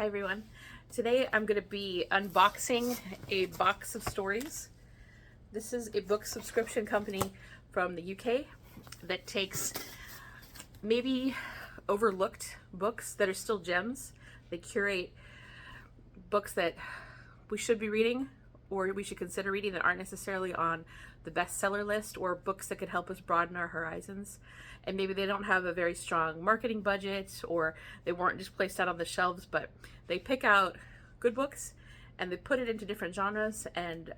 Hi everyone. Today I'm going to be unboxing a box of stories. This is a book subscription company from the UK that takes maybe overlooked books that are still gems. They curate books that we should be reading or we should consider reading that aren't necessarily on the bestseller list, or books that could help us broaden our horizons. And maybe they don't have a very strong marketing budget, or they weren't just placed out on the shelves, but they pick out good books and they put it into different genres, and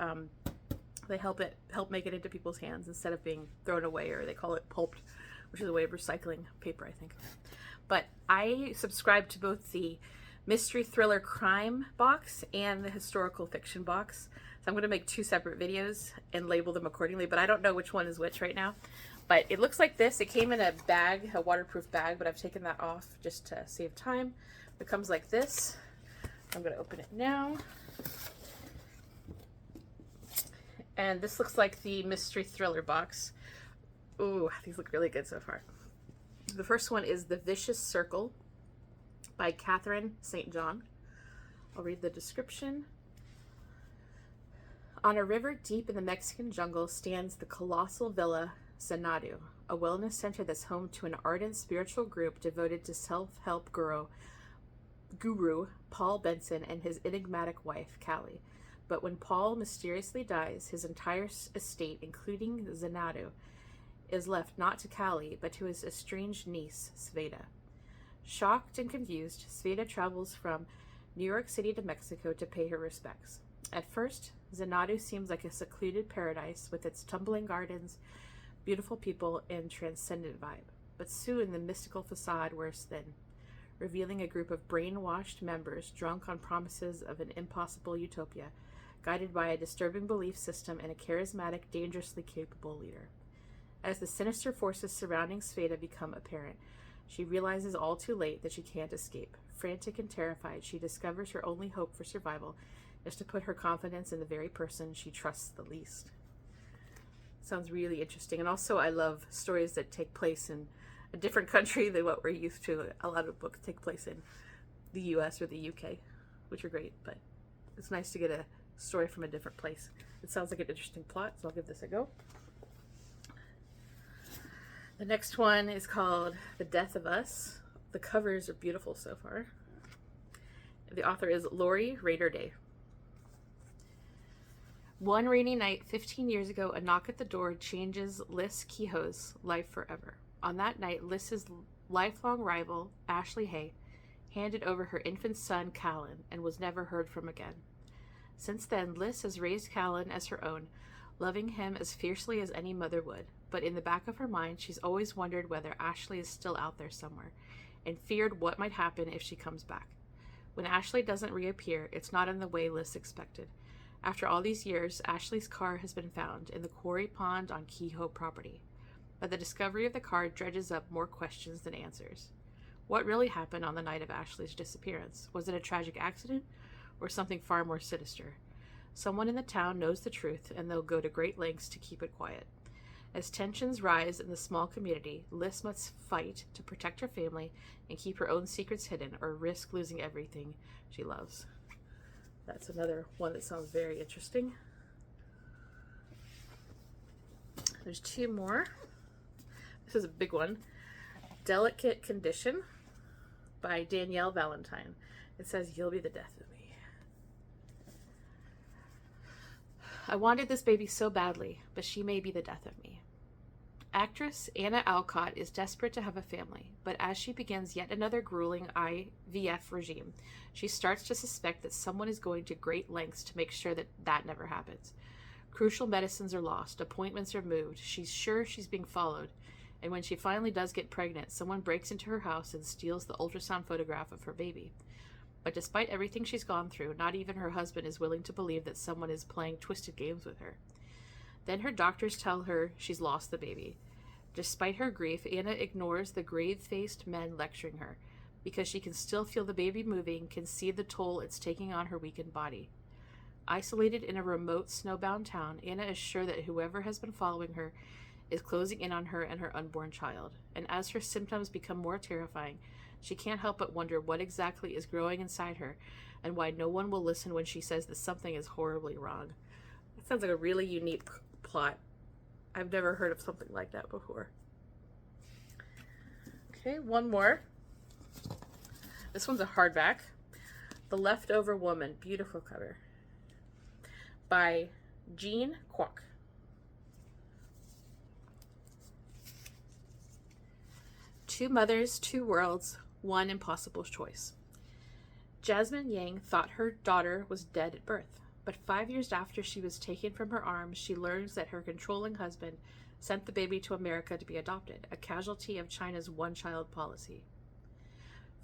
they help make it into people's hands instead of being thrown away, or they call it pulped, which is a way of recycling paper, I think. But I subscribe to both the mystery thriller crime box and the historical fiction box. So I'm going to make two separate videos and label them accordingly, but I don't know which one is which right now. But it looks like this. It came in a bag, a waterproof bag, but I've taken that off just to save time. It comes like this. I'm going to open it now. And this looks like the mystery thriller box. Ooh, these look really good so far. The first one is The Vicious Circle by Catherine St. John. I'll read the description. On a river deep in the Mexican jungle stands the colossal villa Xanadu, a wellness center that's home to an ardent spiritual group devoted to self-help guru Paul Benson and his enigmatic wife, Callie. But when Paul mysteriously dies, his entire estate, including Xanadu, is left not to Callie, but to his estranged niece, Sveta. Shocked and confused, Sveta travels from New York City to Mexico to pay her respects. At first, Xanadu seems like a secluded paradise with its tumbling gardens, beautiful people, and transcendent vibe. But soon the mystical facade wears thin, revealing a group of brainwashed members drunk on promises of an impossible utopia, guided by a disturbing belief system and a charismatic, dangerously capable leader. As the sinister forces surrounding Sveta become apparent, she realizes all too late that she can't escape. Frantic and terrified, she discovers her only hope for survival is to put her confidence in the very person she trusts the least. Sounds really interesting. And also I love stories that take place in a different country than what we're used to. A lot of books take place in the US or the UK, which are great, but it's nice to get a story from a different place. It sounds like an interesting plot, so I'll give this a go. The next one is called The Death of Us. The covers are beautiful so far. The author is Lori Rader Day. One rainy night 15 years ago, a knock at the door changes Liz Kehoe's life forever. On that night, Liz's lifelong rival, Ashley Hay, handed over her infant son, Callan, and was never heard from again. Since then, Liz has raised Callan as her own, loving him as fiercely as any mother would. But in the back of her mind, she's always wondered whether Ashley is still out there somewhere, and feared what might happen if she comes back. When Ashley doesn't reappear, it's not in the way Liz expected. After all these years, Ashley's car has been found in the quarry pond on Kehoe property. But the discovery of the car dredges up more questions than answers. What really happened on the night of Ashley's disappearance? Was it a tragic accident, or something far more sinister? Someone in the town knows the truth, and they'll go to great lengths to keep it quiet. As tensions rise in the small community, Liz must fight to protect her family and keep her own secrets hidden, or risk losing everything she loves. That's another one that sounds very interesting. There's two more. This is a big one. Delicate Condition by Danielle Valentine. It says, "You'll be the death of me. I wanted this baby so badly, but she may be the death of me." Actress Anna Alcott is desperate to have a family, but as she begins yet another grueling IVF regime, she starts to suspect that someone is going to great lengths to make sure that that never happens. Crucial medicines are lost, appointments are moved, she's sure she's being followed, and when she finally does get pregnant, someone breaks into her house and steals the ultrasound photograph of her baby. But despite everything she's gone through, not even her husband is willing to believe that someone is playing twisted games with her. Then her doctors tell her she's lost the baby. Despite her grief, Anna ignores the grave-faced men lecturing her, because she can still feel the baby moving, can see the toll it's taking on her weakened body. Isolated in a remote, snowbound town, Anna is sure that whoever has been following her is closing in on her and her unborn child. And as her symptoms become more terrifying, She can't help but wonder what exactly is growing inside her and why no one will listen when she says that something is horribly wrong. That sounds like a really unique plot. I've never heard of something like that before. Okay, one more. This one's a hardback. The Leftover Woman. Beautiful cover. By Jean Kwok. Two mothers, two worlds, one impossible choice. Jasmine Yang thought her daughter was dead at birth, but 5 years after she was taken from her arms, she learns that her controlling husband sent the baby to America to be adopted, a casualty of China's one-child policy.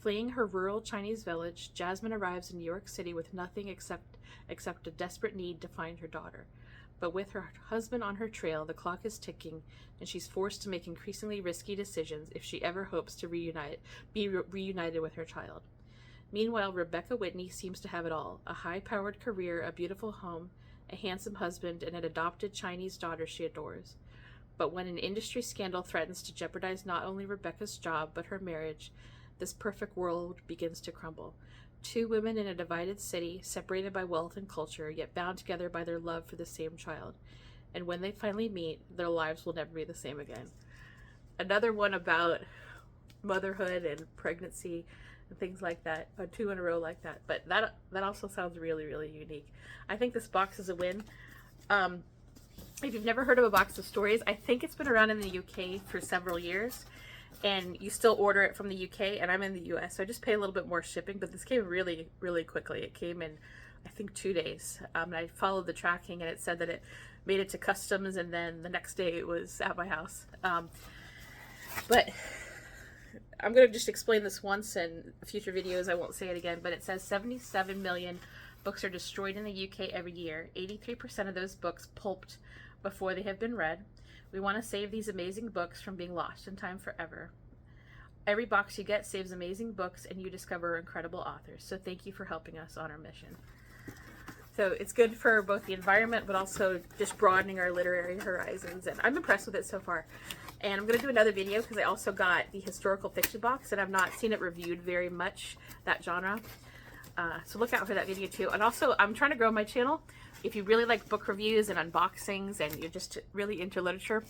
Fleeing her rural Chinese village, Jasmine arrives in New York City with nothing except a desperate need to find her daughter. But with her husband on her trail, the clock is ticking, and she's forced to make increasingly risky decisions if she ever hopes to be reunited with her child. Meanwhile, Rebecca Whitney seems to have it all: a high-powered career, a beautiful home, a handsome husband, and an adopted Chinese daughter she adores. But when an industry scandal threatens to jeopardize not only Rebecca's job, but her marriage, this perfect world begins to crumble. Two women in a divided city, separated by wealth and culture, yet bound together by their love for the same child. And when they finally meet, their lives will never be the same again. Another one about motherhood and pregnancy and things like that. 2 in a row like that. But that also sounds really, really unique. I think this box is a win. If you've never heard of A Box of Stories, I think it's been around in the UK for several years. And you still order it from the UK, and I'm in the US, so I just pay a little bit more shipping, but this came really, really quickly. It came in, I think, 2 days. And I followed the tracking, and it said that it made it to customs, and then the next day it was at my house. But I'm going to just explain this once in future videos. I won't say it again, but it says 77 million books are destroyed in the UK every year. 83% of those books pulped before they have been read. We want to save these amazing books from being lost in time forever. Every box you get saves amazing books, and you discover incredible authors. So thank you for helping us on our mission. So it's good for both the environment, but also just broadening our literary horizons. And I'm impressed with it so far. And I'm going to do another video because I also got the historical fiction box, and I've not seen it reviewed very much, that genre. So look out for that video too. And also, I'm trying to grow my channel. If you really like book reviews and unboxings and you're just really into literature,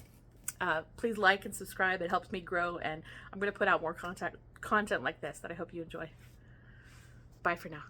please like and subscribe. It helps me grow, and I'm going to put out more content like this that I hope you enjoy. Bye for now.